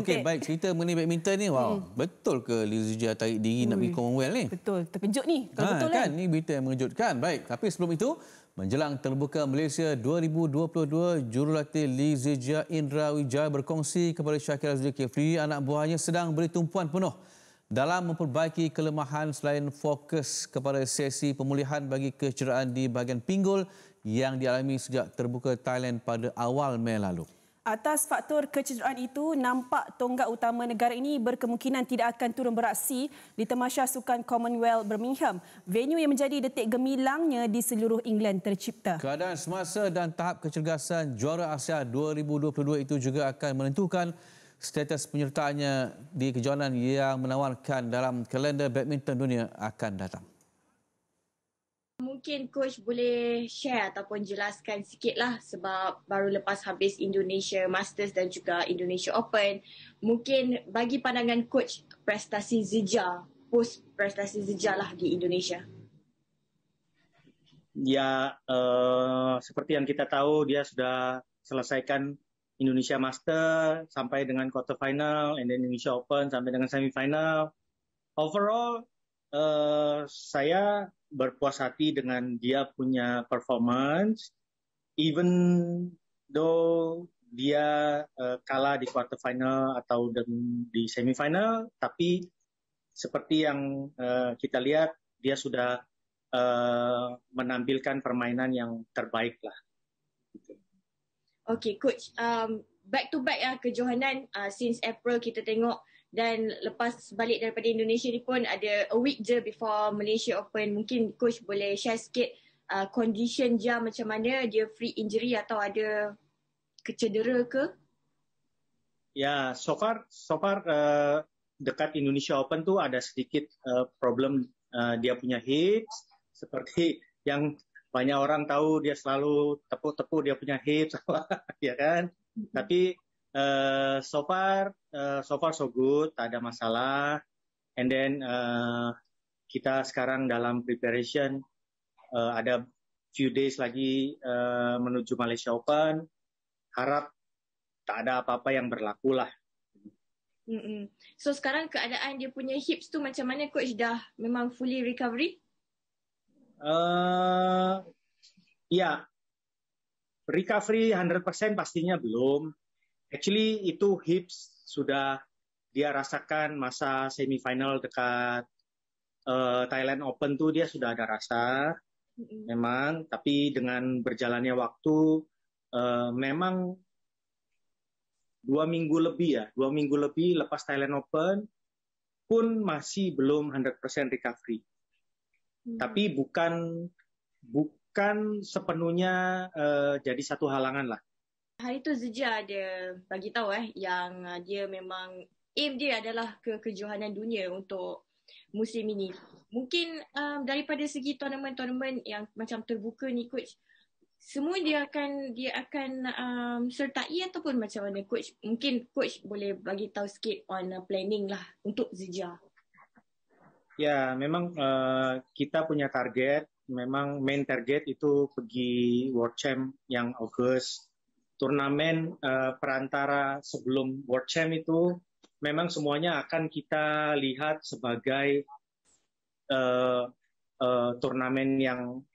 Okey, baik. Cerita mengenai badminton ni, wow. Betul ke Lizia tarik diri nak pergi Commonwealth ni? Betul. Terkejut ni. Kalau betul kan? Ni berita yang mengejutkan. Baik, tapi sebelum itu, menjelang terbuka Malaysia 2022, jurulatih Lizia Indra Wijaya berkongsi kepada Shakira Zulkifli anak buahnya sedang beri tumpuan penuh dalam memperbaiki kelemahan selain fokus kepada sesi pemulihan bagi kecederaan di bahagian pinggul yang dialami sejak terbuka Thailand pada awal Mei lalu. Atas faktor kecederaan itu, nampak tonggak utama negara ini berkemungkinan tidak akan turun beraksi di Tamasya Sukan Commonwealth Birmingham, venue yang menjadi detik gemilangnya di seluruh England tercipta. Keadaan semasa dan tahap kecergasan Juara Asia 2022 itu juga akan menentukan status penyertaannya di kejohanan yang menawarkan dalam kalender badminton dunia akan datang. Mungkin coach boleh share ataupun jelaskan sikitlah sebab baru lepas habis Indonesia Masters dan juga Indonesia Open. Mungkin bagi pandangan coach prestasi Zija, post prestasi Zija lah di Indonesia. Ya, seperti yang kita tahu dia sudah selesaikan Indonesia Master sampai dengan quarter final, and then Indonesia Open sampai dengan semifinal. Overall, saya berpuas hati dengan dia punya performance, even though dia kalah di quarter final atau di semifinal, tapi seperti yang kita lihat dia sudah menampilkan permainan yang terbaik lah. Okay, coach, back to back kejohanan since April kita tengok. Dan lepas balik daripada Indonesia ni pun ada a week je before Malaysia Open. Mungkin coach boleh share sikit condition dia macam mana, dia free injury atau ada kecedera ke? Ya, so far dekat Indonesia Open tu ada sedikit problem dia punya hips, seperti yang banyak orang tahu dia selalu tepuk-tepuk dia punya hips, ya kan? Tapi so far so good, tak ada masalah. And then kita sekarang dalam preparation, ada few days lagi menuju Malaysia Open. Harap tak ada apa-apa yang berlaku lah. So sekarang keadaan dia punya hips tu macam mana coach, dah memang fully recovery? Ya, recovery 100% pastinya belum. Actually itu hips sudah dia rasakan masa semifinal dekat Thailand Open tuh dia sudah ada rasa, memang. Tapi dengan berjalannya waktu, memang 2 minggu lebih lepas Thailand Open pun masih belum 100% recovery. Tapi bukan sepenuhnya jadi satu halangan lah. Hari tu Zija ada bagi tahu yang dia memang aim dia adalah ke kejohanan dunia untuk musim ini. Mungkin daripada segi tournament yang macam terbuka ni coach, semua dia akan sertai ataupun macam mana coach? Mungkin coach boleh bagi tahu sikit on planning lah untuk Zija. Ya, memang kita punya target, memang main target itu pergi World Champ yang Ogos. Turnamen perantara sebelum World Champ itu memang semuanya akan kita lihat sebagai turnamen yang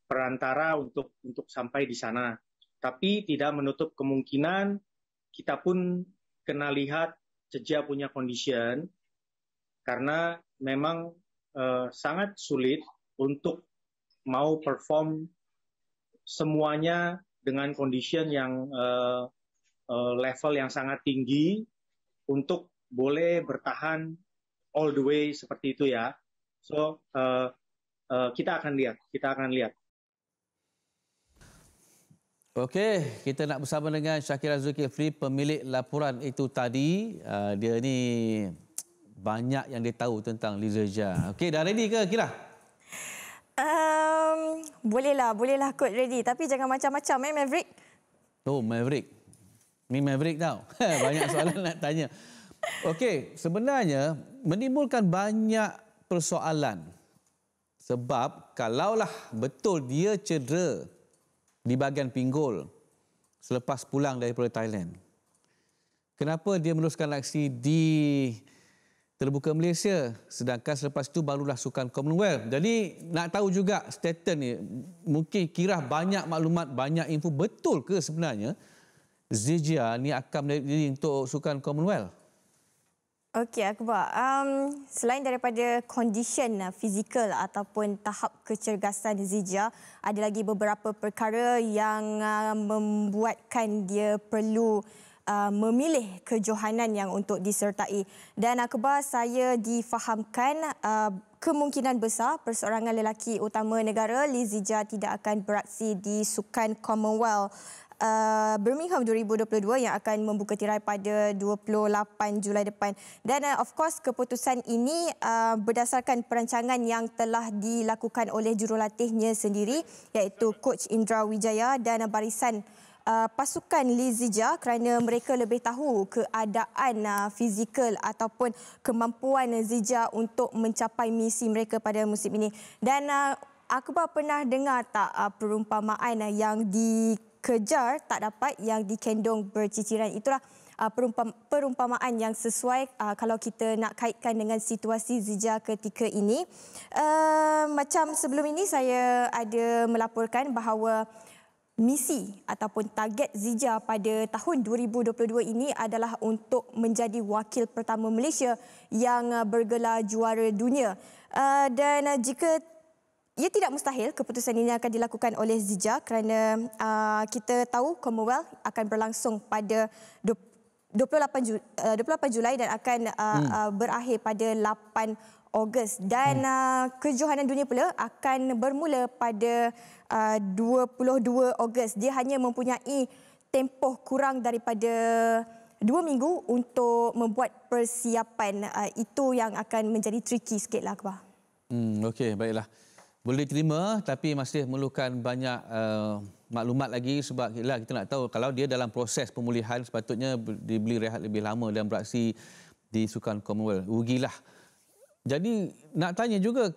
perantara untuk sampai di sana. Tapi tidak menutup kemungkinan kita pun kena lihat Zija punya condition, karena memang sangat sulit untuk mau perform semuanya dengan condition yang level yang sangat tinggi untuk boleh bertahan all the way seperti itu ya. So kita akan lihat. Okey, kita nak bersama dengan Shakira Zulkifli, pemilik laporan itu tadi. Dia ni banyak yang dia tahu tentang Lizia. Okey, dah ready ke Kira? Bolehlah kot ready. Tapi jangan macam-macam Maverick. Oh, Maverick. Ni Maverick tau. Banyak soalan nak tanya. Okey, sebenarnya menimbulkan banyak persoalan. Sebab kalaulah betul dia cedera di bahagian pinggul selepas pulang daripada Thailand, kenapa dia meneruskan aksi di terbuka Malaysia sedangkan selepas itu barulah Sukan Commonwealth. Jadi nak tahu juga status ni, mungkin kira banyak maklumat, banyak info, betul ke sebenarnya Zijia ni akan menjadi diri untuk Sukan Commonwealth? Okey, Akbar. Selain daripada condition fizikal ataupun tahap kecergasan Zijia, ada lagi beberapa perkara yang membuatkan dia perlu memilih kejohanan yang untuk disertai. Dan Akbar, saya difahamkan kemungkinan besar perseorangan lelaki utama negara Lizija tidak akan beraksi di Sukan Commonwealth Birmingham 2022 yang akan membuka tirai pada 28 Julai depan. Dan of course keputusan ini berdasarkan perancangan yang telah dilakukan oleh jurulatihnya sendiri, iaitu Coach Indra Wijaya dan barisan pasukan Lizija, kerana mereka lebih tahu keadaan fizikal ataupun kemampuan Zijia untuk mencapai misi mereka pada musim ini. Dan Akbar pernah dengar tak perumpamaan yang dikejar tak dapat, yang dikendong berciciran? Itulah perumpamaan yang sesuai kalau kita nak kaitkan dengan situasi Zijia ketika ini. Macam sebelum ini saya ada melaporkan bahawa misi ataupun target Zijia pada tahun 2022 ini adalah untuk menjadi wakil pertama Malaysia yang bergelar juara dunia. Dan jika ia tidak mustahil keputusan ini akan dilakukan oleh Zijia, kerana kita tahu Commonwealth akan berlangsung pada 28 Julai dan akan berakhir pada 8 Ogos. Dan kejohanan dunia pula akan bermula pada 22 Ogos. Dia hanya mempunyai tempoh kurang daripada 2 minggu untuk membuat persiapan. Itu yang akan menjadi tricky sikitlah, Akbar. Okey, baiklah. Boleh diterima, tapi masih memerlukan banyak maklumat lagi, sebab kita nak tahu kalau dia dalam proses pemulihan sepatutnya diberi rehat lebih lama dan beraksi di Sukan Commonwealth. Rugilah. Jadi nak tanya juga,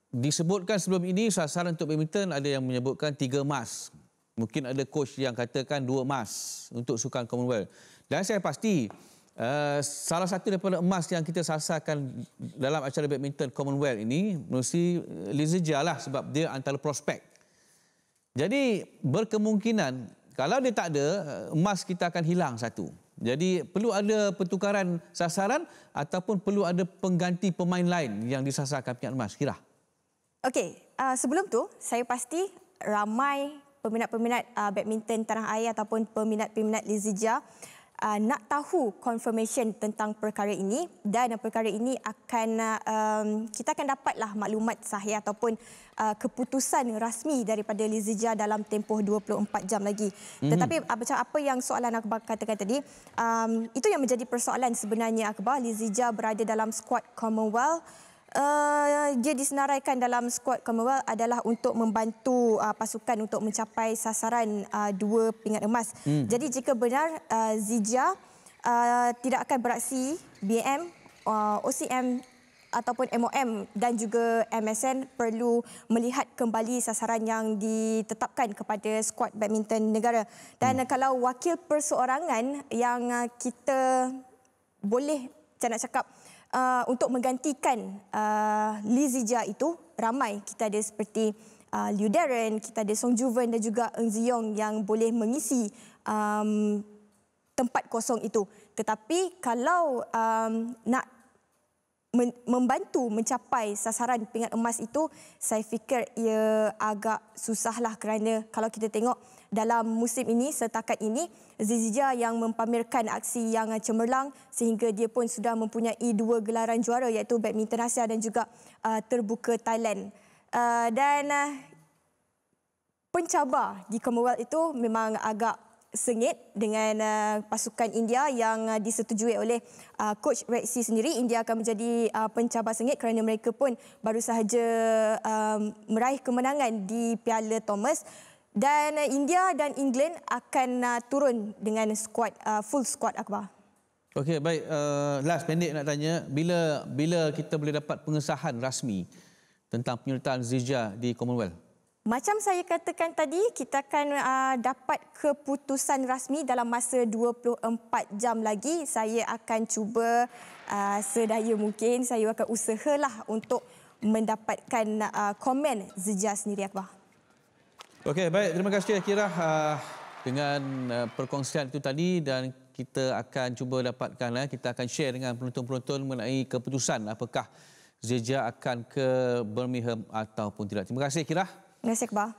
disebutkan sebelum ini sasaran untuk badminton ada yang menyebutkan 3 emas. Mungkin ada coach yang katakan 2 emas untuk Sukan Commonwealth. Dan saya pasti salah satu daripada emas yang kita sasarkan dalam acara badminton Commonwealth ini mesti Lizija lah, sebab dia antara prospek. Jadi berkemungkinan kalau dia tak ada, emas kita akan hilang satu. Jadi perlu ada pertukaran sasaran ataupun perlu ada pengganti pemain lain yang disasarkan pingat emas, kira. Okey, sebelum tu saya pasti ramai peminat-peminat badminton tanah air ataupun peminat-peminat Lizija nak tahu confirmation tentang perkara ini, dan perkara ini akan kita akan dapatlah maklumat sahih ataupun keputusan rasmi daripada Lizija dalam tempoh 24 jam lagi. Tetapi macam apa yang soalan Akbar katakan tadi, itu yang menjadi persoalan sebenarnya, Akbar. Lizija berada dalam skuad Commonwealth. Dia disenaraikan dalam skuad Commonwealth adalah untuk membantu pasukan untuk mencapai sasaran 2 pingat emas. Jadi jika benar Zijia tidak akan beraksi, BM, OCM ataupun MOM dan juga MSN perlu melihat kembali sasaran yang ditetapkan kepada skuad badminton negara. Dan kalau wakil perseorangan yang kita boleh nak cakap untuk menggantikan Lizija itu ramai. Kita ada seperti Liu Darren, kita ada Song Juven dan juga Ng Ziyong yang boleh mengisi tempat kosong itu. Tetapi kalau nak membantu mencapai sasaran pingat emas itu, saya fikir ia agak susahlah, kerana kalau kita tengok dalam musim ini, setakat ini, Zijia yang mempamerkan aksi yang cemerlang sehingga dia pun sudah mempunyai 2 gelaran juara, iaitu Badminton Asia dan juga Terbuka Thailand. Dan pencabar di Commonwealth itu memang agak sengit dengan pasukan India yang disetujui oleh Coach Rexy sendiri. India akan menjadi pencabar sengit kerana mereka pun baru sahaja meraih kemenangan di Piala Thomas. Dan India dan England akan turun dengan skuad full skuad, Akbar. Okey, baik. Last pendek nak tanya, bila kita boleh dapat pengesahan rasmi tentang penyertaan Zijia di Commonwealth? Macam saya katakan tadi, kita akan dapat keputusan rasmi dalam masa 24 jam lagi. Saya akan cuba sedaya mungkin, saya akan usahalah untuk mendapatkan komen Zijah sendiri, Akbar. Okey, baik. Terima kasih Akira dengan perkongsian itu tadi, dan kita akan cuba dapatkan, kita akan share dengan penonton-penonton mengenai keputusan apakah Zijah akan ke Birmingham ataupun tidak. Terima kasih Akira. Terima kasih, Akbar.